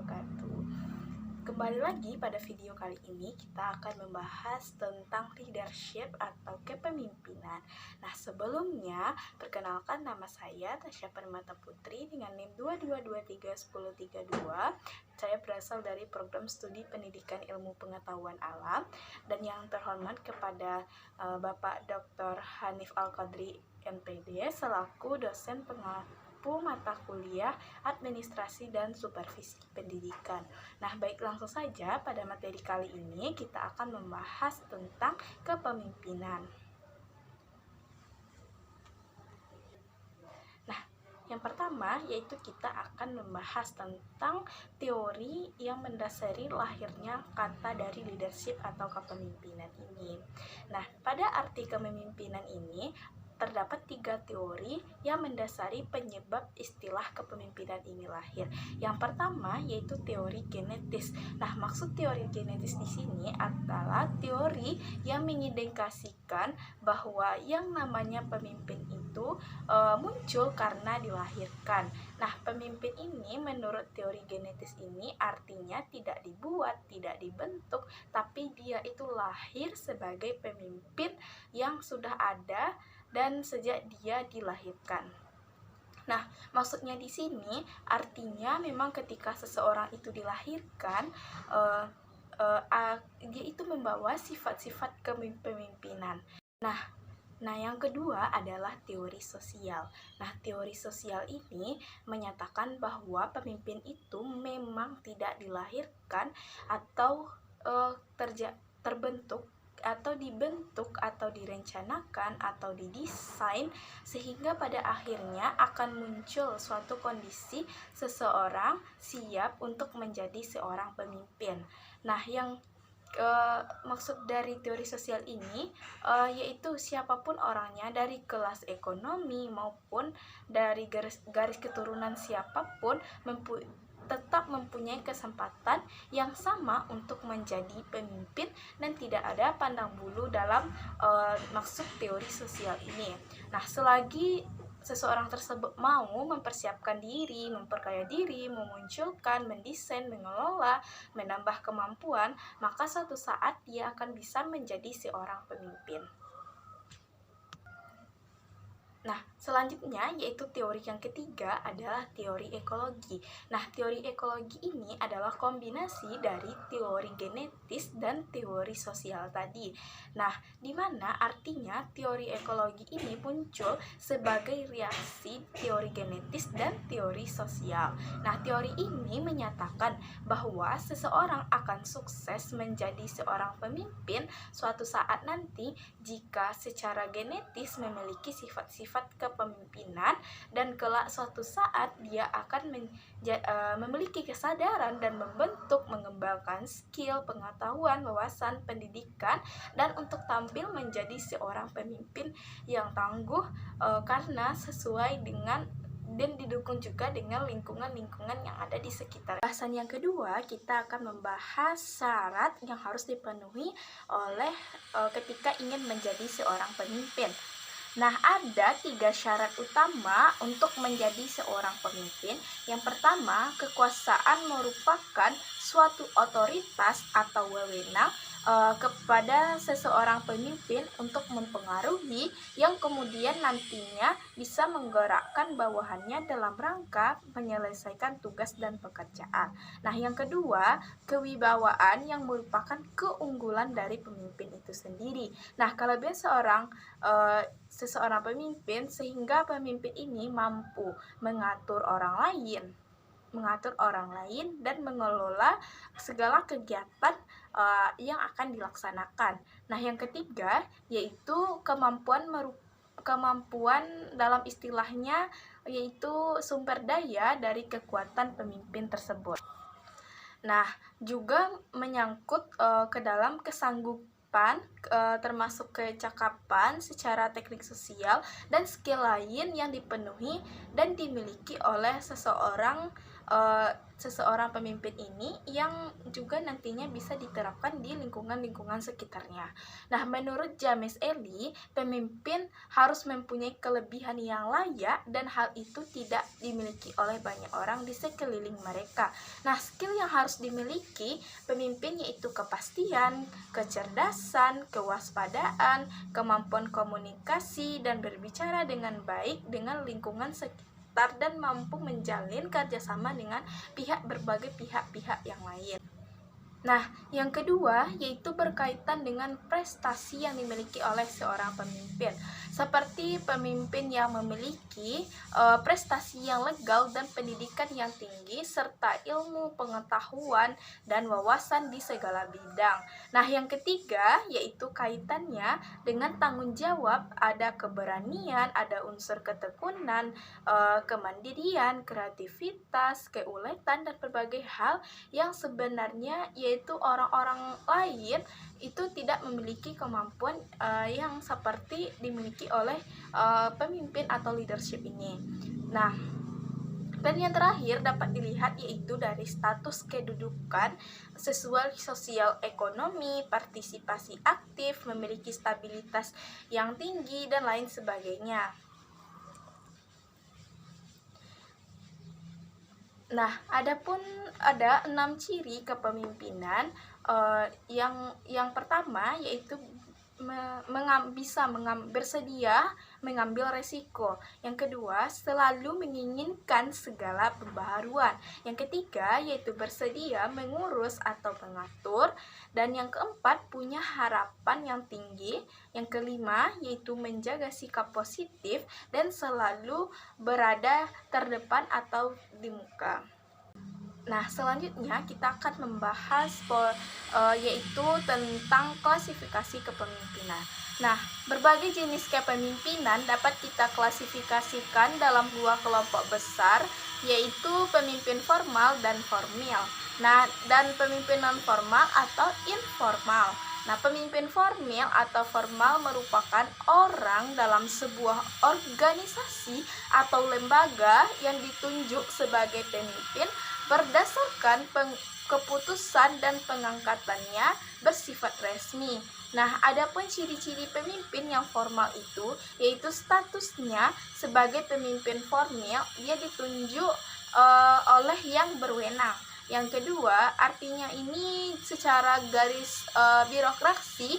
wabarakatuh. Kembali lagi pada video kali ini kita akan membahas tentang leadership atau kepemimpinan. Nah, sebelumnya perkenalkan, nama saya Tasya Permata Putri dengan NIM 22231032. Saya berasal dari program studi pendidikan ilmu pengetahuan alam, dan yang terhormat kepada Bapak Dr. Hanif Al-Qadri MPD selaku dosen pengampu mata kuliah administrasi dan supervisi pendidikan. Nah, baik, langsung saja pada materi kali ini kita akan membahas tentang kepemimpinan. Nah, yang pertama yaitu kita akan membahas tentang teori yang mendasari lahirnya kata dari leadership atau kepemimpinan ini. Nah, pada arti kepemimpinan ini terdapat 3 teori yang mendasari penyebab istilah kepemimpinan ini lahir. Yang pertama yaitu teori genetis. Nah, maksud teori genetis di sini adalah teori yang mengindikasikan bahwa yang namanya pemimpin itu muncul karena dilahirkan. Nah, pemimpin ini menurut teori genetis ini artinya tidak dibuat, tidak dibentuk, tapi dia itu lahir sebagai pemimpin yang sudah ada dan sejak dia dilahirkan. Nah, maksudnya di sini artinya memang ketika seseorang itu dilahirkan, dia itu membawa sifat-sifat kepemimpinan. Nah, yang kedua adalah teori sosial. Nah, teori sosial ini menyatakan bahwa pemimpin itu memang tidak dilahirkan atau terbentuk atau dibentuk atau direncanakan atau didesain sehingga pada akhirnya akan muncul suatu kondisi seseorang siap untuk menjadi seorang pemimpin. Nah, yang maksud dari teori sosial ini yaitu siapapun orangnya, dari kelas ekonomi maupun dari garis keturunan siapapun tetap mempunyai kesempatan yang sama untuk menjadi pemimpin dan tidak ada pandang bulu dalam maksud teori sosial ini. Nah, selagi seseorang tersebut mau mempersiapkan diri, memperkaya diri, memunculkan, mendesain, mengelola, menambah kemampuan, maka suatu saat dia akan bisa menjadi seorang pemimpin. Nah, selanjutnya yaitu teori yang ketiga adalah teori ekologi. Nah, teori ekologi ini adalah kombinasi dari teori genetis dan teori sosial tadi. Nah, di mana artinya teori ekologi ini muncul sebagai reaksi teori genetis dan teori sosial. Nah, teori ini menyatakan bahwa seseorang akan sukses menjadi seorang pemimpin suatu saat nanti jika secara genetis memiliki sifat-sifat kepemimpinan, dan kelak suatu saat dia akan memiliki kesadaran dan mengembangkan skill, pengetahuan, wawasan, pendidikan, dan untuk tampil menjadi seorang pemimpin yang tangguh karena sesuai dengan dan didukung juga dengan lingkungan-lingkungan yang ada di sekitar. Bahasan yang kedua, kita akan membahas syarat yang harus dipenuhi oleh ketika ingin menjadi seorang pemimpin. Nah, ada 3 syarat utama untuk menjadi seorang pemimpin. Yang pertama, kekuasaan merupakan suatu otoritas atau wewenang kepada seseorang pemimpin untuk mempengaruhi yang kemudian nantinya bisa menggerakkan bawahannya dalam rangka menyelesaikan tugas dan pekerjaan. Nah, yang kedua, kewibawaan yang merupakan keunggulan dari pemimpin itu sendiri. Nah, kelebihan seseorang pemimpin sehingga pemimpin ini mampu mengatur orang lain dan mengelola segala kegiatan yang akan dilaksanakan. Nah, yang ketiga yaitu kemampuan dalam istilahnya yaitu sumber daya dari kekuatan pemimpin tersebut. Nah, juga menyangkut ke dalam kesanggupan termasuk kecakapan secara teknik sosial dan skill lain yang dipenuhi dan dimiliki oleh seseorang seseorang pemimpin ini yang juga nantinya bisa diterapkan di lingkungan-lingkungan sekitarnya. Nah, menurut James Eli, pemimpin harus mempunyai kelebihan yang layak dan hal itu tidak dimiliki oleh banyak orang di sekeliling mereka. Nah, skill yang harus dimiliki pemimpin yaitu kepastian, kecerdasan, kewaspadaan, kemampuan komunikasi dan berbicara dengan baik dengan lingkungan sekitar dan mampu menjalin kerjasama dengan berbagai pihak-pihak yang lain. Nah, yang kedua yaitu berkaitan dengan prestasi yang dimiliki oleh seorang pemimpin. Seperti pemimpin yang memiliki prestasi yang legal dan pendidikan yang tinggi serta ilmu, pengetahuan, dan wawasan di segala bidang. Nah, yang ketiga yaitu kaitannya dengan tanggung jawab, ada keberanian, ada unsur ketekunan, kemandirian, kreativitas, keuletan, dan berbagai hal yang sebenarnya yaitu orang-orang lain itu tidak memiliki kemampuan yang seperti dimiliki oleh pemimpin atau leadership ini. Nah, dan yang terakhir dapat dilihat yaitu dari status kedudukan sesuai sosial ekonomi, partisipasi aktif, memiliki stabilitas yang tinggi, dan lain sebagainya. Nah, ada 6 ciri kepemimpinan yang pertama yaitu bersedia mengambil resiko. Yang kedua, selalu menginginkan segala pembaharuan. Yang ketiga, yaitu bersedia mengurus atau mengatur. Dan yang keempat, punya harapan yang tinggi. Yang kelima, yaitu menjaga sikap positif dan selalu berada terdepan atau di muka. Nah, selanjutnya kita akan membahas yaitu tentang klasifikasi kepemimpinan. Nah, berbagai jenis kepemimpinan dapat kita klasifikasikan dalam dua kelompok besar, yaitu pemimpin formal dan formal. Nah, dan pemimpin non formal atau informal. Nah, pemimpin formal atau formal merupakan orang dalam sebuah organisasi atau lembaga yang ditunjuk sebagai pemimpin berdasarkan keputusan dan pengangkatannya bersifat resmi. Nah, adapun ciri-ciri pemimpin yang formal itu yaitu statusnya sebagai pemimpin formal, dia ditunjuk oleh yang berwenang. Yang kedua, artinya ini secara garis birokrasi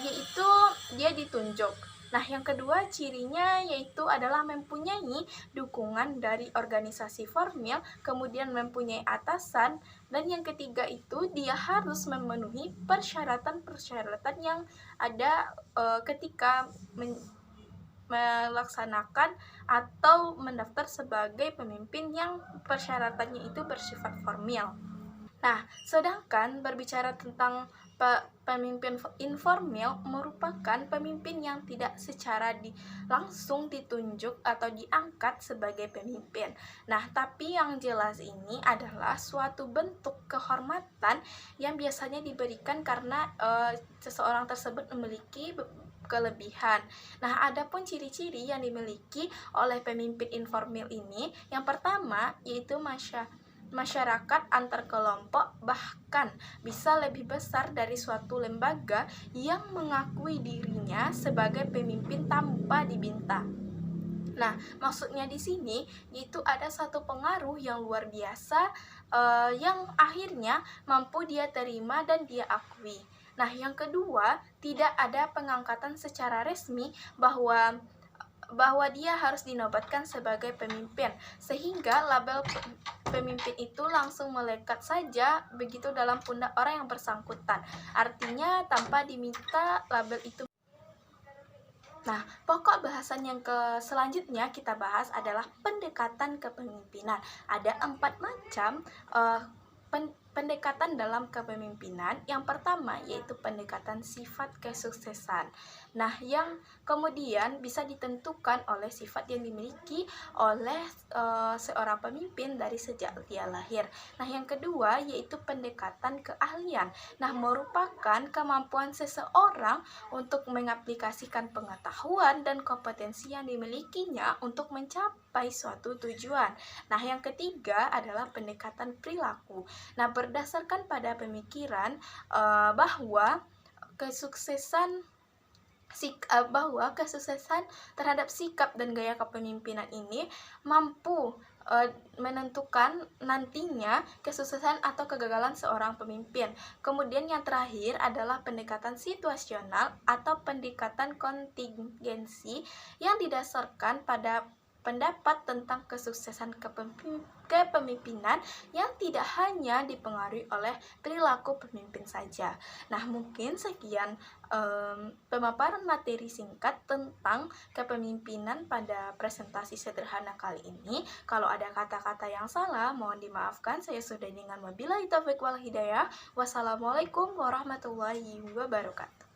yaitu dia ditunjuk. Nah, yang kedua cirinya yaitu adalah mempunyai dukungan dari organisasi formal, kemudian mempunyai atasan, dan yang ketiga itu dia harus memenuhi persyaratan-persyaratan yang ada ketika melaksanakan atau mendaftar sebagai pemimpin yang persyaratannya itu bersifat formal. Nah, sedangkan berbicara tentang pemimpin informal merupakan pemimpin yang tidak secara langsung ditunjuk atau diangkat sebagai pemimpin. Nah, tapi yang jelas ini adalah suatu bentuk kehormatan yang biasanya diberikan karena seseorang tersebut memiliki kelebihan. Nah, adapun ciri-ciri yang dimiliki oleh pemimpin informal ini, yang pertama yaitu masyarakat antar kelompok bahkan bisa lebih besar dari suatu lembaga yang mengakui dirinya sebagai pemimpin tanpa diminta. Nah, maksudnya di sini itu ada satu pengaruh yang luar biasa yang akhirnya mampu dia terima dan dia akui. Nah, yang kedua, tidak ada pengangkatan secara resmi bahwa dia harus dinobatkan sebagai pemimpin, sehingga label pemimpin itu langsung melekat saja begitu dalam pundak orang yang bersangkutan, artinya tanpa diminta label itu. Nah, pokok bahasan yang selanjutnya kita bahas adalah pendekatan kepemimpinan. Ada 4 macam pendekatan dalam kepemimpinan. Yang pertama yaitu pendekatan sifat kesuksesan. Nah, yang kemudian bisa ditentukan oleh sifat yang dimiliki oleh seorang pemimpin dari sejak dia lahir. Nah, yang kedua yaitu pendekatan keahlian. Nah, merupakan kemampuan seseorang untuk mengaplikasikan pengetahuan dan kompetensi yang dimilikinya untuk mencapai suatu tujuan. Nah, yang ketiga adalah pendekatan perilaku. Nah, berdasarkan pada pemikiran bahwa kesuksesan terhadap sikap dan gaya kepemimpinan ini mampu menentukan nantinya kesuksesan atau kegagalan seorang pemimpin. Kemudian yang terakhir adalah pendekatan situasional atau pendekatan kontingensi yang didasarkan pada pendapat tentang kesuksesan kepemimpinan yang tidak hanya dipengaruhi oleh perilaku pemimpin saja. Nah, mungkin sekian pemaparan materi singkat tentang kepemimpinan pada presentasi sederhana kali ini. Kalau ada kata-kata yang salah, mohon dimaafkan. Saya sudah dengan wabillahi taufiq wal hidayah. Wassalamualaikum warahmatullahi wabarakatuh.